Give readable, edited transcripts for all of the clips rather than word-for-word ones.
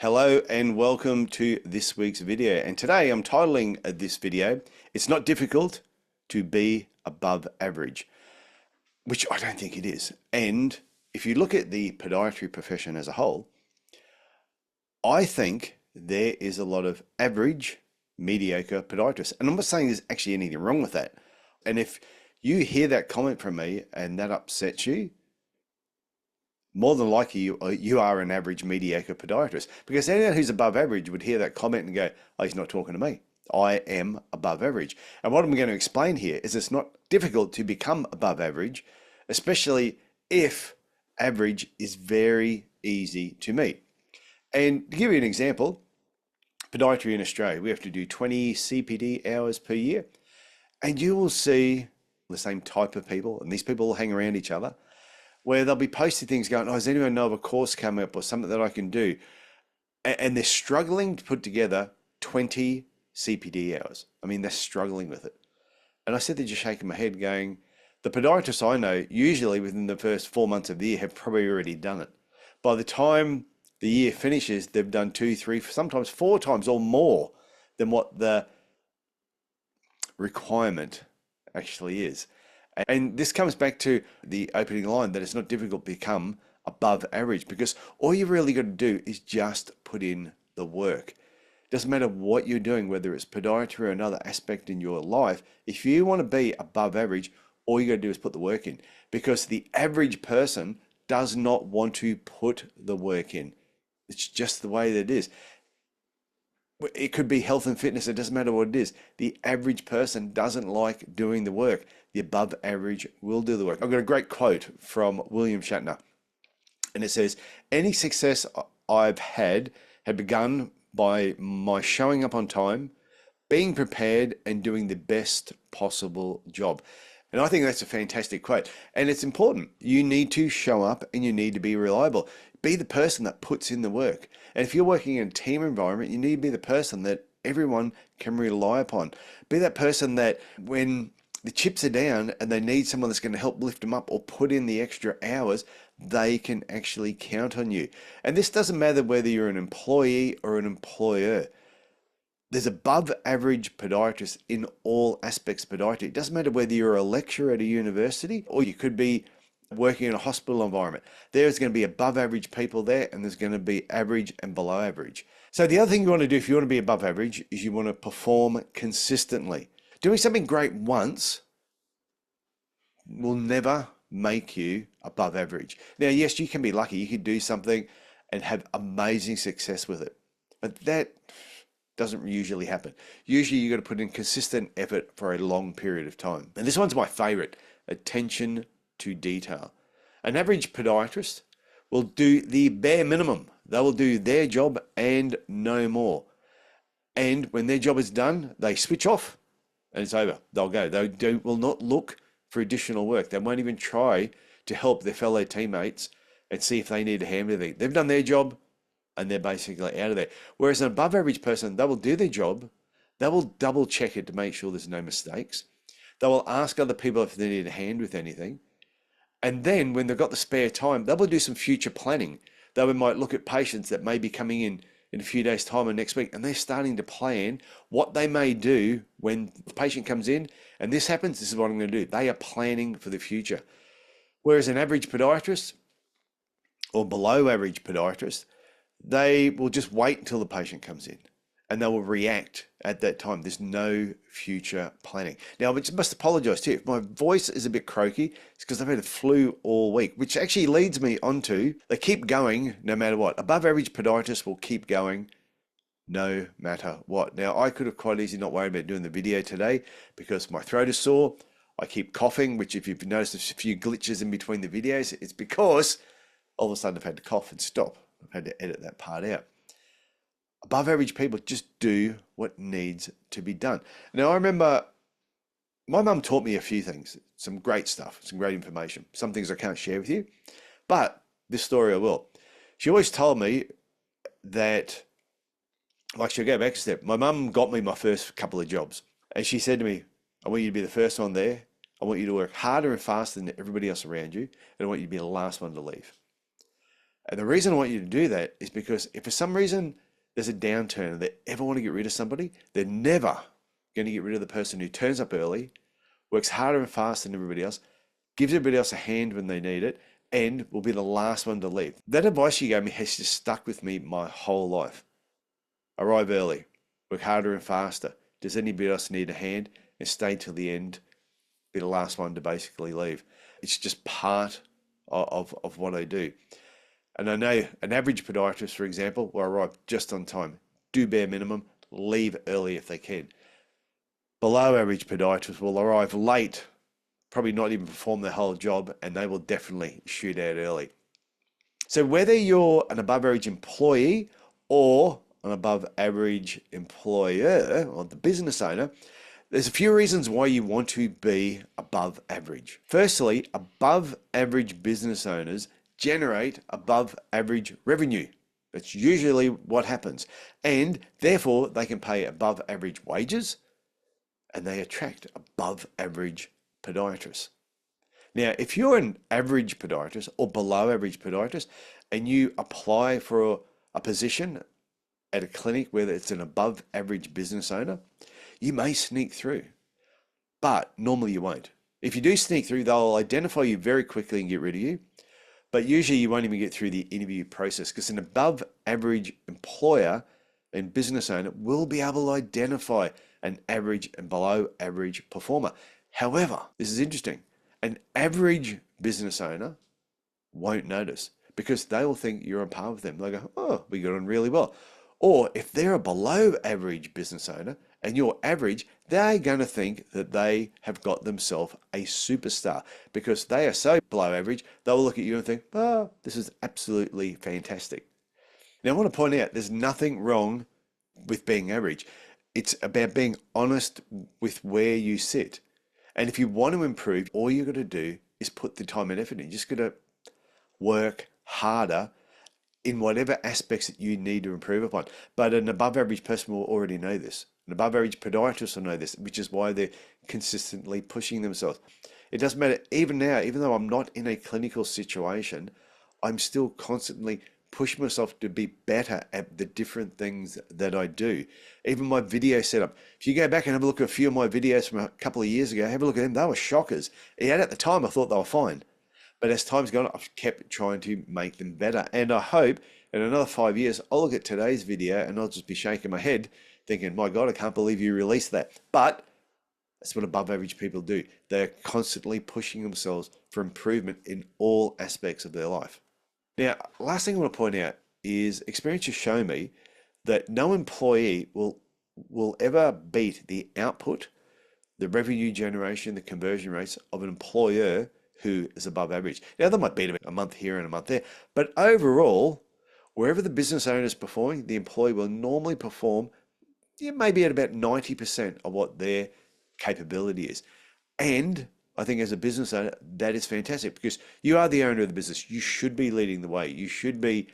Hello and welcome to this week's video. And today I'm titling this video, "It's Not Difficult to Be Above Average," which I don't think it is. And if you look at the podiatry profession as a whole, I think there is a lot of average, mediocre podiatrists. And I'm not saying there's actually anything wrong with that. And if you hear that comment from me and that upsets you, more than likely you are an average mediocre podiatrist, because anyone who's above average would hear that comment and go, "Oh, he's not talking to me. I am above average." And what I'm going to explain here is it's not difficult to become above average, especially if average is very easy to meet. And to give you an example, podiatry in Australia, we have to do 20 CPD hours per year, and you will see the same type of people, and these people will hang around each other, where they'll be posting things going, "Oh, does anyone know of a course coming up or something that I can do?" And they're struggling to put together 20 CPD hours. I mean, they're struggling with it. And I said, they're just shaking my head going, the podiatrists I know, usually within the first 4 months of the year, have probably already done it. By the time the year finishes, they've done 2, 3, sometimes 4 times or more than what the requirement actually is. And this comes back to the opening line that it's not difficult to become above average, because all you really got to do is just put in the work. It doesn't matter what you're doing, whether it's podiatry or another aspect in your life. If you want to be above average, all you got to do is put the work in, because the average person does not want to put the work in. It's just the way that it is. It could be health and fitness. It doesn't matter what it is. The average person doesn't like doing the work. The above average will do the work. I've got a great quote from William Shatner, and it says, "Any success I've had begun by my showing up on time, being prepared, and doing the best possible job." And I think that's a fantastic quote. And it's important. You need to show up and you need to be reliable. Be the person that puts in the work. And if you're working in a team environment, you need to be the person that everyone can rely upon. Be that person that when the chips are down and they need someone that's going to help lift them up or put in the extra hours, they can actually count on you. And this doesn't matter whether you're an employee or an employer. There's above average podiatrists in all aspects of podiatry. It doesn't matter whether you're a lecturer at a university or you could be working in a hospital environment. There's going to be above average people there, and there's going to be average and below average. So the other thing you want to do if you want to be above average is you want to perform consistently. Doing something great once will never make you above average. Now, yes, you can be lucky. You could do something and have amazing success with it, but that doesn't usually happen. Usually you got to put in consistent effort for a long period of time. And this one's my favorite: attention to detail. An average podiatrist will do the bare minimum. They will do their job and no more. And when their job is done, they switch off and it's over. They'll go. They will not look for additional work. They won't even try to help their fellow teammates and see if they need a hand with anything. They've done their job and they're basically out of there. Whereas an above average person, they will do their job. They will double check it to make sure there's no mistakes. They will ask other people if they need a hand with anything. And then when they've got the spare time, they will do some future planning. They might look at patients that may be coming in a few days' time or next week, and they're starting to plan what they may do when the patient comes in and this happens. This is what I'm going to do. They are planning for the future. Whereas an average podiatrist or below average podiatrist, they will just wait until the patient comes in and they will react at that time. There's no future planning. Now, I must apologize too. If my voice is a bit croaky, it's because I've had a flu all week, which actually leads me onto, they keep going no matter what. Above average podiatrists will keep going no matter what. Now, I could have quite easily not worried about doing the video today because my throat is sore. I keep coughing, which if you've noticed a few glitches in between the videos, it's because all of a sudden I've had to cough and stop. I've had to edit that part out. Above average people just do what needs to be done. Now, I remember my mum taught me a few things, some great stuff, some great information, some things I can't share with you, but this story I will. She always told me that, like, she'll go back a step. My mum got me my first couple of jobs, and she said to me, "I want you to be the first one there. I want you to work harder and faster than everybody else around you, and I want you to be the last one to leave." And the reason I want you to do that is because if for some reason there's a downturn and they ever want to get rid of somebody, they're never going to get rid of the person who turns up early, works harder and faster than everybody else, gives everybody else a hand when they need it, and will be the last one to leave. That advice you gave me has just stuck with me my whole life. Arrive early, work harder and faster. Does anybody else need a hand? And stay till the end, be the last one to basically leave. It's just part of what I do. And I know an average podiatrist, for example, will arrive just on time, do bare minimum, leave early if they can. Below average podiatrists will arrive late, probably not even perform their whole job, and they will definitely shoot out early. So whether you're an above average employee or an above average employer or the business owner, there's a few reasons why you want to be above average. Firstly, above average business owners generate above average revenue. That's usually what happens. And therefore, they can pay above average wages and they attract above average podiatrists. Now, if you're an average podiatrist or below average podiatrist and you apply for a position at a clinic where it's an above average business owner, you may sneak through, but normally you won't. If you do sneak through, they'll identify you very quickly and get rid of you. But usually you won't even get through the interview process because an above average employer and business owner will be able to identify an average and below average performer. However, this is interesting. An average business owner won't notice because they will think you're on par with them. They go, oh, we got on really well. Or if they're a below average business owner and you're average, they're going to think that they have got themselves a superstar because they are so below average, they'll look at you and think, oh, this is absolutely fantastic. Now, I want to point out there's nothing wrong with being average. It's about being honest with where you sit. And if you want to improve, all you've got to do is put the time and effort in. You just got to work harder in whatever aspects that you need to improve upon. But an above average person will already know this. An above average podiatrist will know this, which is why they're consistently pushing themselves. It doesn't matter, even now, even though I'm not in a clinical situation, I'm still constantly pushing myself to be better at the different things that I do. Even my video setup. If you go back and have a look at a few of my videos from a couple of years ago, have a look at them, they were shockers. And at the time, I thought they were fine. But as time's gone, I've kept trying to make them better. And I hope in another 5 years, I'll look at today's video and I'll just be shaking my head thinking, my God, I can't believe you released that. But that's what above average people do. They're constantly pushing themselves for improvement in all aspects of their life. Now, last thing I want to point out is experience has shown me that no employee will ever beat the output, the revenue generation, the conversion rates of an employer who is above average. Now, they might beat a month here and a month there, but overall, wherever the business owner is performing, the employee will normally perform maybe at about 90% of what their capability is. And I think as a business owner, that is fantastic because you are the owner of the business. You should be leading the way. You should be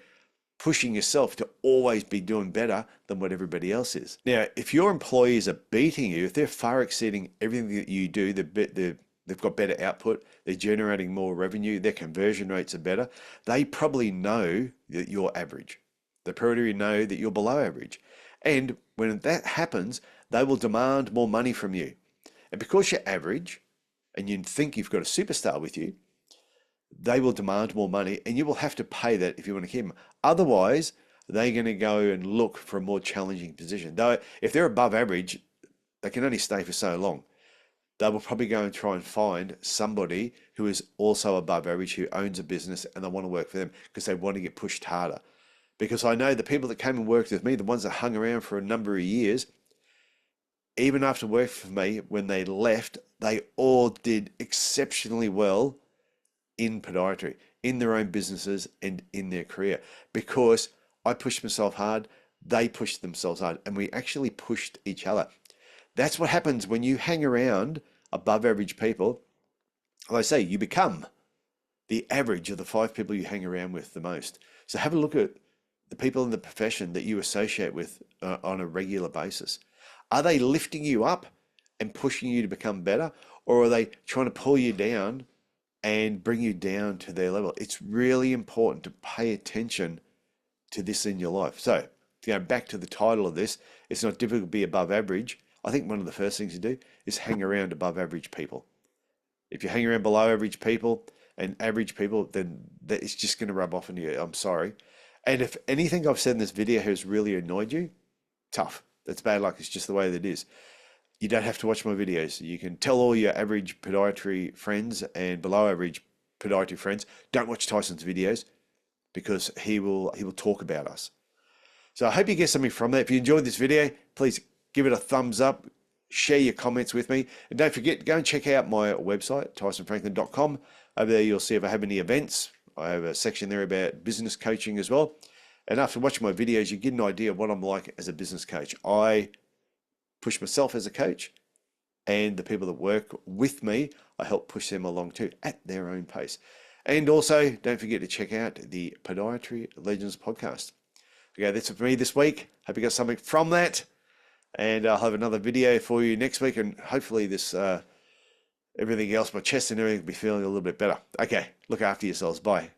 pushing yourself to always be doing better than what everybody else is. Now, if your employees are beating you, if they're far exceeding everything that you do, they've got better output, they're generating more revenue, their conversion rates are better, they probably know that you're average. They probably know that you're below average. And when that happens, they will demand more money from you. And because you're average and you think you've got a superstar with you, they will demand more money and you will have to pay that if you want to keep them. Otherwise, they're going to go and look for a more challenging position. Though, if they're above average, they can only stay for so long. They will probably go and try and find somebody who is also above average, who owns a business, and they want to work for them because they want to get pushed harder. Because I know the people that came and worked with me, the ones that hung around for a number of years, even after working for me, when they left, they all did exceptionally well in podiatry, in their own businesses and in their career. Because I pushed myself hard, they pushed themselves hard, and we actually pushed each other. That's what happens when you hang around above average people. Like I say, you become the average of the 5 people you hang around with the most. So have a look at the people in the profession that you associate with on a regular basis. Are they lifting you up and pushing you to become better? Or are they trying to pull you down and bring you down to their level. It's really important to pay attention to this in your life. So, to go back to the title of this, it's not difficult to be above average. I think one of the first things you do is hang around above average people. If you hang around below average people and average people, then it's just going to rub off on you. I'm sorry. And if anything I've said in this video has really annoyed you, tough. That's bad luck. It's just the way that it is. You don't have to watch my videos. You can tell all your average podiatry friends and below average podiatry friends, don't watch Tyson's videos because he will talk about us. So I hope you get something from that. If you enjoyed this video, please give it a thumbs up, share your comments with me, and don't forget, go and check out my website, tysonfranklin.com. Over there you'll see if I have any events. I have a section there about business coaching as well. And after watching my videos, you get an idea of what I'm like as a business coach. I push myself as a coach, and the people that work with me, I help push them along too at their own pace. And also, don't forget to check out the Podiatry Legends podcast. Okay, that's it for me this week. Hope you got something from that. And I'll have another video for you next week. And hopefully this, everything else, my chest and everything will be feeling a little bit better. Okay, look after yourselves. Bye.